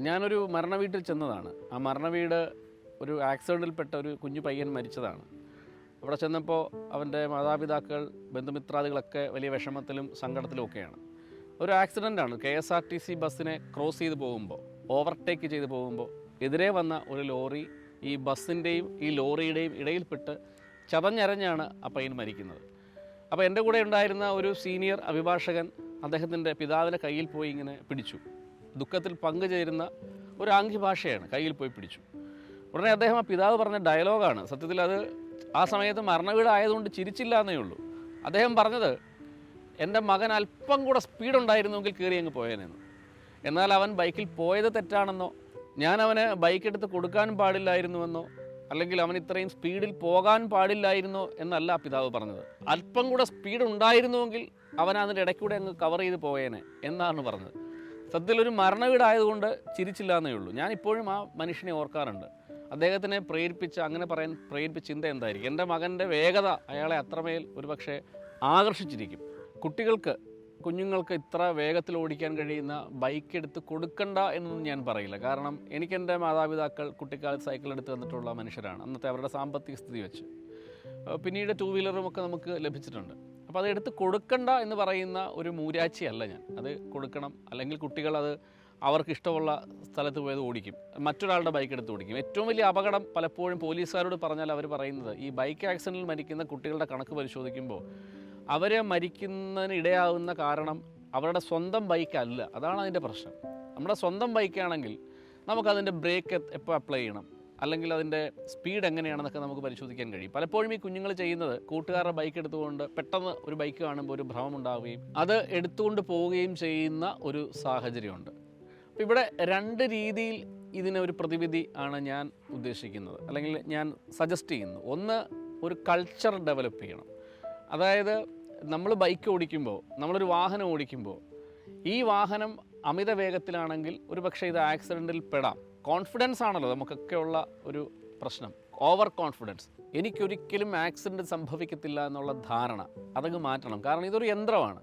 ഞാനൊരു മരണ വീട്ടിൽ ചെന്നതാണ്. ആ മരണ വീട് ഒരു ആക്സിഡൻറ്റിൽപ്പെട്ട ഒരു കുഞ്ഞു പയ്യൻ മരിച്ചതാണ്. അവിടെ ചെന്നപ്പോൾ അവൻ്റെ മാതാപിതാക്കൾ, ബന്ധുമിത്രാദികളൊക്കെ വലിയ വിഷമത്തിലും സങ്കടത്തിലും ഒക്കെയാണ്. ഒരു ആക്സിഡൻ്റാണ്. KSRTC ബസ്സിനെ ക്രോസ് ചെയ്ത് പോകുമ്പോൾ, ഓവർടേക്ക് ചെയ്ത് പോകുമ്പോൾ എതിരെ വന്ന ഒരു ലോറി ഈ ബസ്സിൻ്റെയും ഈ ലോറിയുടെയും ഇടയിൽപ്പെട്ട് ചതഞ്ഞരഞ്ഞാണ് ആ പയ്യൻ മരിക്കുന്നത്. അപ്പോൾ എൻ്റെ കൂടെ ഉണ്ടായിരുന്ന ഒരു സീനിയർ അഭിഭാഷകൻ അദ്ദേഹത്തിൻ്റെ പിതാവിൻ്റെ കയ്യിൽ പോയി ഇങ്ങനെ പിടിച്ചു. ദുഃഖത്തിൽ പങ്കുചേരുന്ന ഒരു ആംഗ്യഭാഷയാണ്, കയ്യിൽ പോയി പിടിച്ചു. ഉടനെ അദ്ദേഹം ആ പിതാവ് പറഞ്ഞ ഡയലോഗാണ്. സത്യത്തിൽ അത് ആ സമയത്ത് മരണവീടായതുകൊണ്ട് ചിരിച്ചില്ല എന്നേ ഉള്ളൂ. അദ്ദേഹം പറഞ്ഞത്, എൻ്റെ മകൻ അല്പം കൂടെ സ്പീഡുണ്ടായിരുന്നുവെങ്കിൽ കയറി അങ്ങ് പോയേനെന്ന്. എന്നാൽ അവൻ ബൈക്കിൽ പോയത് തെറ്റാണെന്നോ, ഞാൻ അവന് ബൈക്ക് എടുത്ത് കൊടുക്കാൻ പാടില്ലായിരുന്നുവെന്നോ, അല്ലെങ്കിൽ അവൻ ഇത്രയും സ്പീഡിൽ പോകാൻ പാടില്ലായിരുന്നോ എന്നല്ല ആ പിതാവ് പറഞ്ഞത്. അല്പം കൂടെ സ്പീഡ് ഉണ്ടായിരുന്നുവെങ്കിൽ അവൻ അതിൻ്റെ ഇടയ്ക്കൂടെ അങ്ങ് കവർ ചെയ്ത് പോയേനെ എന്നാണ് പറഞ്ഞത്. സത്യത്തിലൊരു മരണവീടായതുകൊണ്ട് ചിരിച്ചില്ല എന്നേ ഉള്ളൂ. ഞാനിപ്പോഴും ആ മനുഷ്യനെ ഓർക്കാറുണ്ട്. അദ്ദേഹത്തിനെ അങ്ങനെ പറയാൻ പ്രേരിപ്പിച്ച ചിന്ത എന്തായിരിക്കും? എൻ്റെ മകൻ്റെ വേഗത അയാളെ അത്രമേൽ ഒരുപക്ഷെ ആകർഷിച്ചിരിക്കും. കുഞ്ഞുങ്ങൾക്ക് ഇത്ര വേഗത്തിൽ ഓടിക്കാൻ കഴിയുന്ന ബൈക്ക് എടുത്ത് കൊടുക്കണ്ട എന്നൊന്നും ഞാൻ പറയില്ല. കാരണം എനിക്കെൻ്റെ മാതാപിതാക്കൾ കുട്ടിക്കാലത്ത് സൈക്കിൾ എടുത്ത് തന്നിട്ടുള്ള മനുഷ്യരാണ്, അന്നത്തെ അവരുടെ സാമ്പത്തിക സ്ഥിതി വെച്ച്. പിന്നീട് 2 വീലറും ഒക്കെ നമുക്ക് ലഭിച്ചിട്ടുണ്ട്. അപ്പോൾ അത് എടുത്ത് കൊടുക്കണ്ട എന്ന് പറയുന്ന ഒരു മൂരാച്ചിയല്ല ഞാൻ. അത് കൊടുക്കണം. അല്ലെങ്കിൽ കുട്ടികൾ അത് അവർക്ക് ഇഷ്ടമുള്ള സ്ഥലത്ത് പോയത് ഓടിക്കും, മറ്റൊരാളുടെ ബൈക്ക് എടുത്ത് ഓടിക്കും. ഏറ്റവും വലിയ അപകടം പലപ്പോഴും പോലീസുകാരോട് പറഞ്ഞാൽ അവർ പറയുന്നത്, ഈ ബൈക്ക് ആക്സിഡൻറ്റിൽ മരിക്കുന്ന കുട്ടികളുടെ കണക്ക് പരിശോധിക്കുമ്പോൾ അവരെ മരിക്കുന്നതിന് ഇടയാവുന്ന കാരണം അവരുടെ സ്വന്തം ബൈക്കല്ല. അതാണ് അതിൻ്റെ പ്രശ്നം. നമ്മുടെ സ്വന്തം ബൈക്കാണെങ്കിൽ നമുക്കതിൻ്റെ ബ്രേക്ക് എപ്പോൾ അപ്ലൈ ചെയ്യണം, അല്ലെങ്കിൽ അതിൻ്റെ സ്പീഡ് എങ്ങനെയാണെന്നൊക്കെ നമുക്ക് പരിശോധിക്കാൻ കഴിയും. പലപ്പോഴും ഈ കുഞ്ഞുങ്ങൾ ചെയ്യുന്നത്, കൂട്ടുകാരുടെ ബൈക്ക് എടുത്തുകൊണ്ട് പെട്ടെന്ന് ഒരു ബൈക്ക് കാണുമ്പോൾ ഒരു ഭ്രമമുണ്ടാവുകയും അത് എടുത്തുകൊണ്ട് പോവുകയും ചെയ്യുന്ന ഒരു സാഹചര്യമുണ്ട്. അപ്പോൾ ഇവിടെ 2 രീതിയിൽ ഇതിനെ ഒരു പ്രതിവിധി ആണ് ഞാൻ ഉദ്ദേശിക്കുന്നത്, അല്ലെങ്കിൽ ഞാൻ സജസ്റ്റ് ചെയ്യുന്നത്. ഒന്ന്, ഒരു കൾച്ചർ ഡെവലപ്പ് ചെയ്യണം. അതായത് നമ്മൾ ബൈക്ക് ഓടിക്കുമ്പോൾ, നമ്മളൊരു വാഹനം ഓടിക്കുമ്പോൾ, ഈ വാഹനം അമിത വേഗത്തിലാണെങ്കിൽ ഒരു പക്ഷേ ഇത് ആക്സിഡൻറ്റിൽ പെടാം. കോൺഫിഡൻസ് ആണല്ലോ നമുക്കൊക്കെയുള്ള ഒരു പ്രശ്നം, ഓവർ കോൺഫിഡൻസ്. എനിക്കൊരിക്കലും ആക്സിഡൻറ്റ് സംഭവിക്കത്തില്ല എന്നുള്ള ധാരണ അതങ്ങ് മാറ്റണം. കാരണം ഇതൊരു യന്ത്രമാണ്.